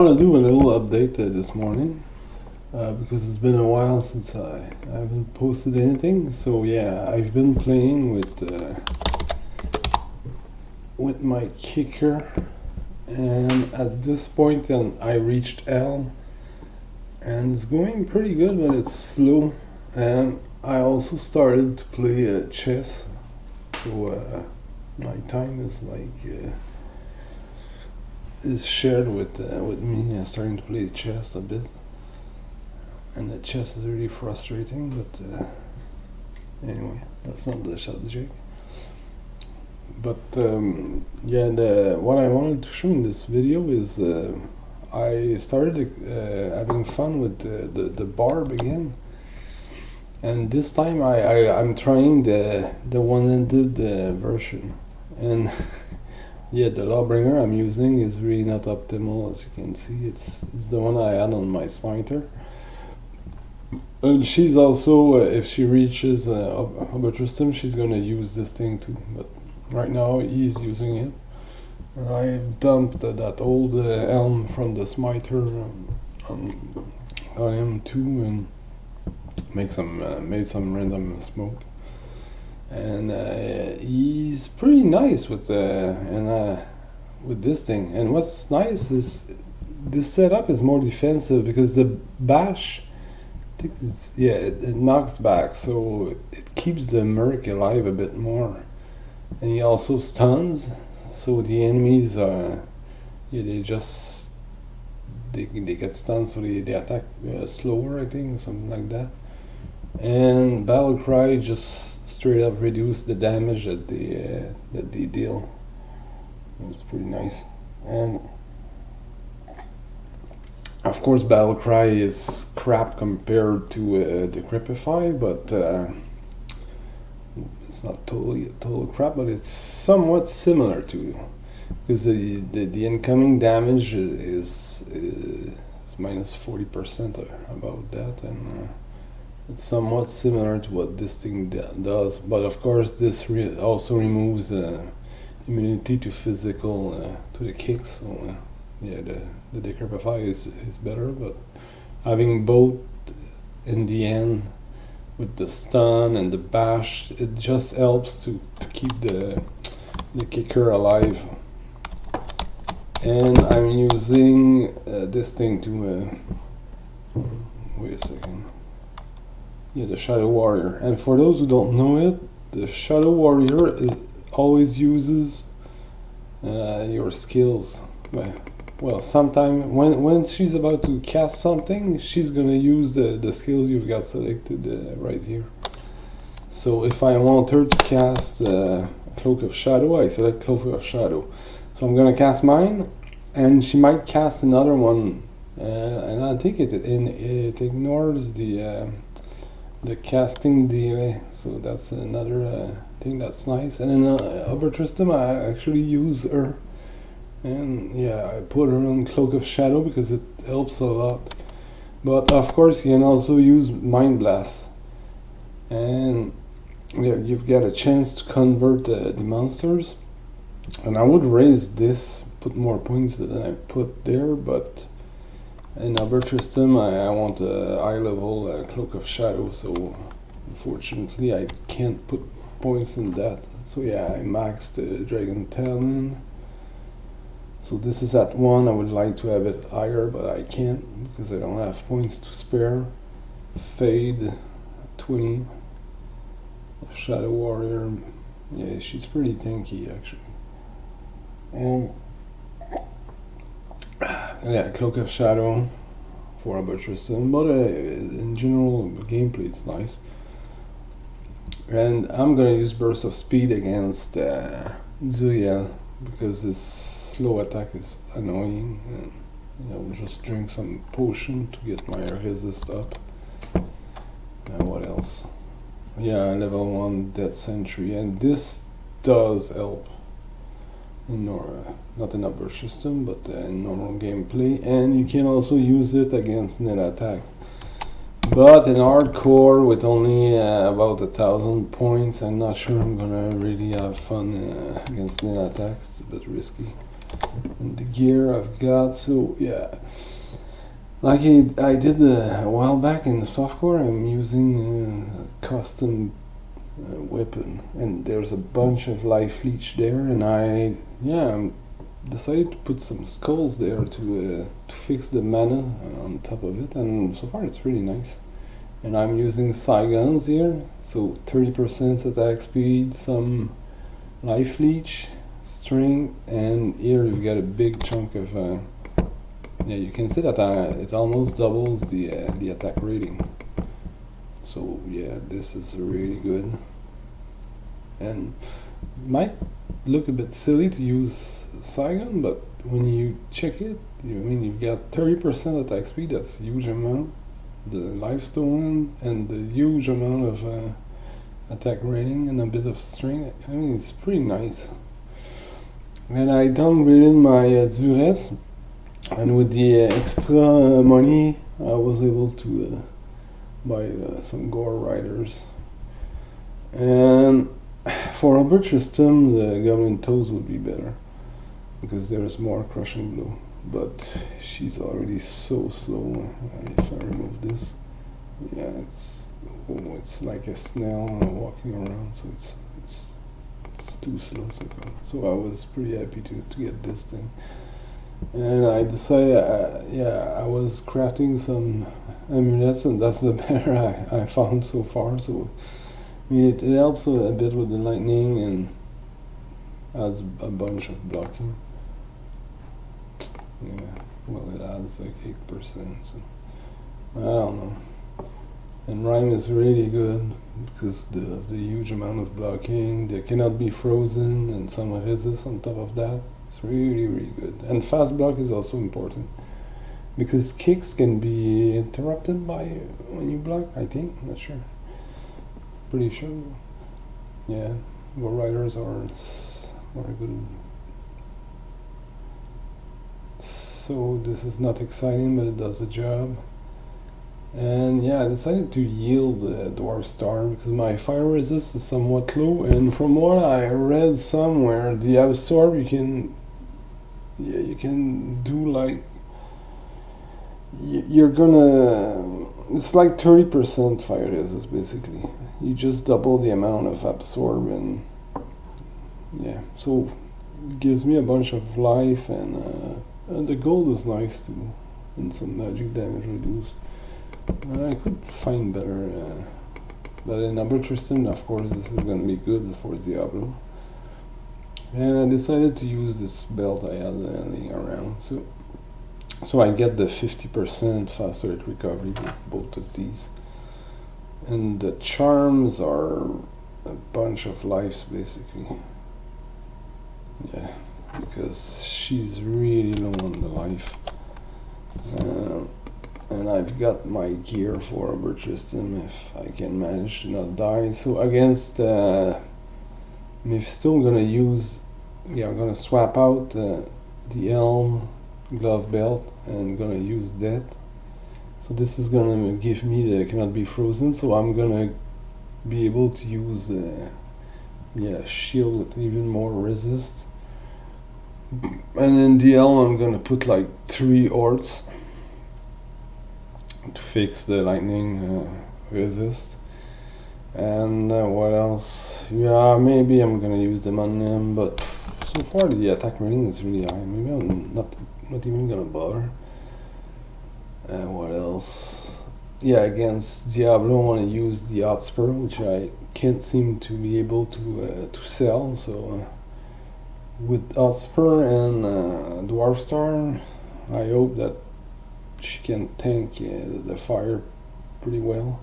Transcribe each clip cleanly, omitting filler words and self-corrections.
I want to do a little update this morning because it's been a while since I haven't posted anything. So yeah, I've been playing with my kicker, and at this point, I reached L, and it's going pretty good, but it's slow. And I also started to play chess, so my time is is shared with me starting to play chess a bit, and the chess is really frustrating, but anyway, that's not the subject. But yeah, what I wanted to show in this video is I started having fun with the barb again, and this time I'm trying the one-handed version, and yeah, the Lawbringer I'm using is really not optimal, as you can see. It's the one I had on my smiter. And she's also, if she reaches Obertristam, she's gonna use this thing too. But right now he's using it. And I dumped that old elm from the smiter on him too, and made some random smoke. And he's pretty nice with this thing. And what's nice is this setup is more defensive because the bash, it knocks back, so it keeps the Merc alive a bit more. And he also stuns, so the enemies they get stunned, so they attack slower, I think, or something like that. And Battle Cry just straight up reduce the damage that they deal. It's pretty nice. And of course Battle Cry is crap compared to Decrepify, but it's not total crap, but it's somewhat similar to, because the incoming damage is minus 40% about that, and it's somewhat similar to what this thing does, but of course this also removes immunity to physical, to the kicks, so yeah, the Decrepify is better, but having both in the end with the stun and the bash, it just helps to keep the kicker alive. And I'm using this thing to, wait a second. Yeah, the Shadow Warrior. And for those who don't know it, the Shadow Warrior always uses your skills. Well, sometime when she's about to cast something, she's gonna use the skills you've got selected right here. So if I want her to cast Cloak of Shadow, I select Cloak of Shadow. So I'm gonna cast mine, and she might cast another one, and I think it ignores the casting delay, so that's another thing that's nice. And in Obertristam I actually use her, and yeah, I put her on Cloak of Shadow because it helps a lot. But of course you can also use Mind Blast, and yeah, you've got a chance to convert the monsters. And I would raise this, put more points than I put there, but in Obertristam I want a high level Cloak of Shadow, so unfortunately I can't put points in that. So yeah, I maxed the Dragon Talon. So this is at 1, I would like to have it higher, but I can't because I don't have points to spare. Fade 20. Shadow Warrior, yeah, she's pretty tanky actually. And yeah, Cloak of Shadow for Obertristam, but in general gameplay it's nice. And I'm gonna use Burst of Speed against Zuriel because this slow attack is annoying, and you know, just drink some potion to get my resist up. And what else? Yeah, level 1 Death Sentry, and this does help. Not in Obertristam, but in normal gameplay, and you can also use it against net attack. But in hardcore, with only about 1,000 points, I'm not sure I'm gonna really have fun against net attacks. It's a bit risky. and the gear I've got. So yeah, like I did a while back in the softcore, I'm using a custom weapon, and there's a bunch of life leech there, and I'm decided to put some skulls there to fix the mana on top of it, and so far it's really nice. And I'm using Saigons here, so 30% attack speed, some life leech, strength, and here you've got a big chunk of yeah, you can see that it almost doubles the attack rating. So yeah, this is really good. And might look a bit silly to use Saigon, but when you check it, you've got 30% attack speed. That's a huge amount. The lifestone and the huge amount of attack rating and a bit of strength. I mean, it's pretty nice. And I downgraded my Duress, and with the extra money, I was able to buy some Gore Riders. And for Albert Tristram, the Goblin Toes would be better, because there's more crushing blow. But she's already so slow. If I remove this, yeah, it's like a snail walking around, so it's too slow. So I was pretty happy to get this thing. And I decided, I was crafting some amulets, and that's the better I found so far. So I mean, it helps a bit with the lightning and adds a bunch of blocking. Yeah, well, it adds like 8%. So I don't know. And Rhyme is really good because of the huge amount of blocking. They cannot be frozen, and some resist on top of that. It's really, really good. And fast block is also important, because kicks can be interrupted by when you block, I think. I'm not sure. Pretty sure. Yeah, War Riders are good. So this is not exciting, but it does the job. And yeah, I decided to yield the Dwarf Star because my fire resist is somewhat low, and from what I read somewhere, the Absorb you can do like it's like 30% fire resist basically. You just double the amount of Absorb, and yeah, so it gives me a bunch of life, and the gold is nice too, and some magic damage reduced. I could find better, but in Albert Tristan, of course, this is going to be good for Diablo. And I decided to use this belt I had laying around, so I get the 50% faster rate recovery with both of these. And the charms are a bunch of lives basically. Yeah, because she's really low on the life. And I've got my gear for Albert Tristan if I can manage to not die. So against Mephisto, I'm gonna swap out the Helm glove belt and gonna use that. So this is gonna give me the cannot be frozen, so I'm gonna be able to use shield with even more resist. And in the Helm I'm gonna put like 3 orts to fix the lightning resist. And what else? Yeah, maybe I'm gonna use them on him, but so far the attack rating is really high. Maybe I'm not even gonna bother. What else? Yeah, against Diablo I want to use the Hotspur, which I can't seem to be able to sell. So with Hotspur and Dwarf Star, I hope that she can tank the fire pretty well.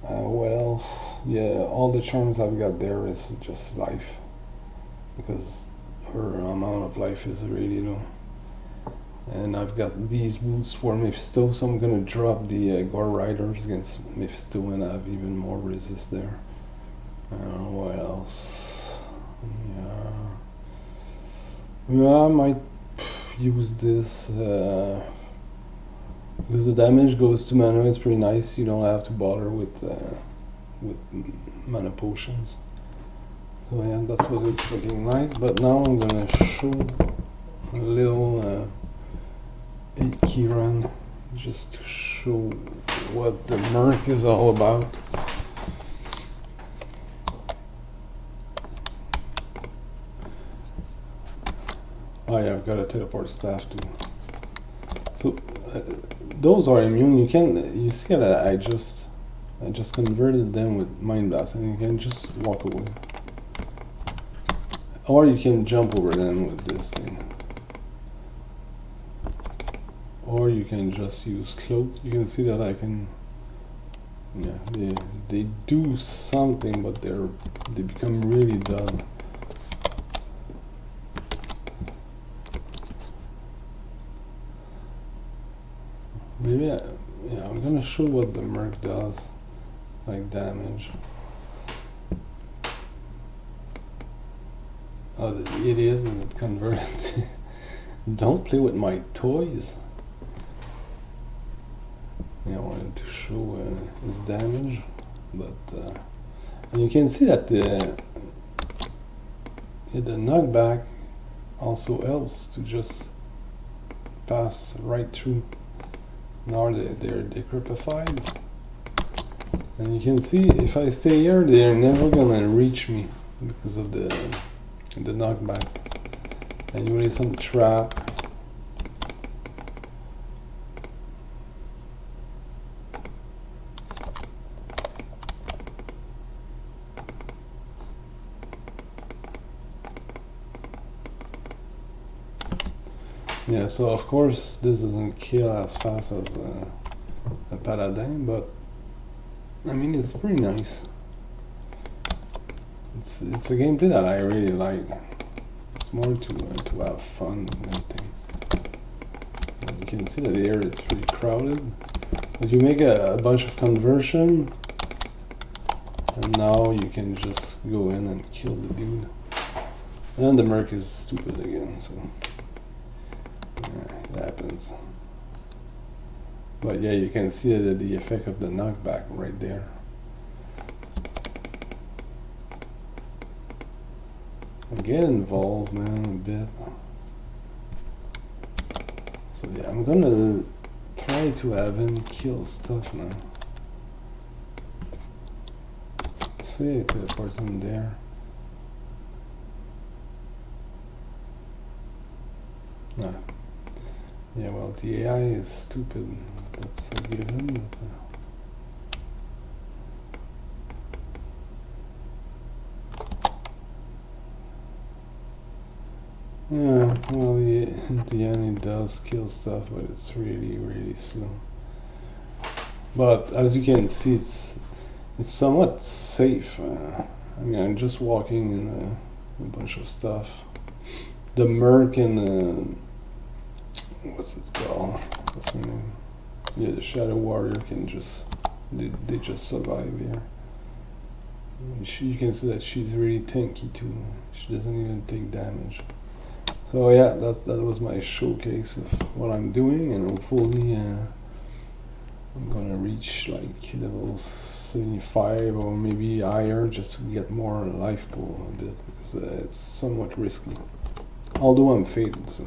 What else? Yeah, all the charms I've got there is just life, because her amount of life is really low. And I've got these boots for Mephisto, so I'm gonna drop the Gore Riders against Mephisto and have even more resist there. What else? Yeah, I might use this because the damage goes to mana. It's pretty nice. You don't have to bother with mana potions. So yeah, that's what it's looking like. But now I'm gonna show a little 8-key run just to show what the Merc is all about. Oh yeah, I've got a teleport staff too. So those are immune. You see that I just converted them with Mind Blast, and you can just walk away. Or you can jump over them with this thing. Or you can just use Cloak. You can see that I can, yeah, they do something, but they become really dumb. Maybe yeah, I'm gonna show what the Merc does, like damage. Oh, the idiot, and it converted. Don't play with my toys. Yeah, I wanted to show his damage, but and you can see that the knockback also helps to just pass right through. Now they're decrypified, and you can see if I stay here, they're never gonna reach me because of the knockback. And you need some trap. Yeah, so of course this doesn't kill as fast as a paladin, but I mean it's pretty nice. It's a gameplay that I really like. It's more to have fun than anything. And you can see that the area is pretty crowded, but you make a bunch of conversion, and now you can just go in and kill the dude. And the Merc is stupid again, so. Yeah, it happens. But yeah, you can see the effect of the knockback right there. Get involved, man, a bit. So yeah, I'm gonna try to have him kill stuff now. See, I teleport him there. No. Yeah, well, the AI is stupid. That's a given. But, yeah, well, in the end it does kill stuff, but it's really, really slow. But as you can see, it's somewhat safe. I mean, I'm just walking in a bunch of stuff. The Merc and what's it called? What's her name? Yeah, the Shadow Warrior can just they just survive here. You can see that she's really tanky too. She doesn't even take damage. So yeah, that was my showcase of what I'm doing, and hopefully I'm gonna reach like level 75 or maybe higher just to get more life pool a bit, because it's somewhat risky. Although I'm fated, so.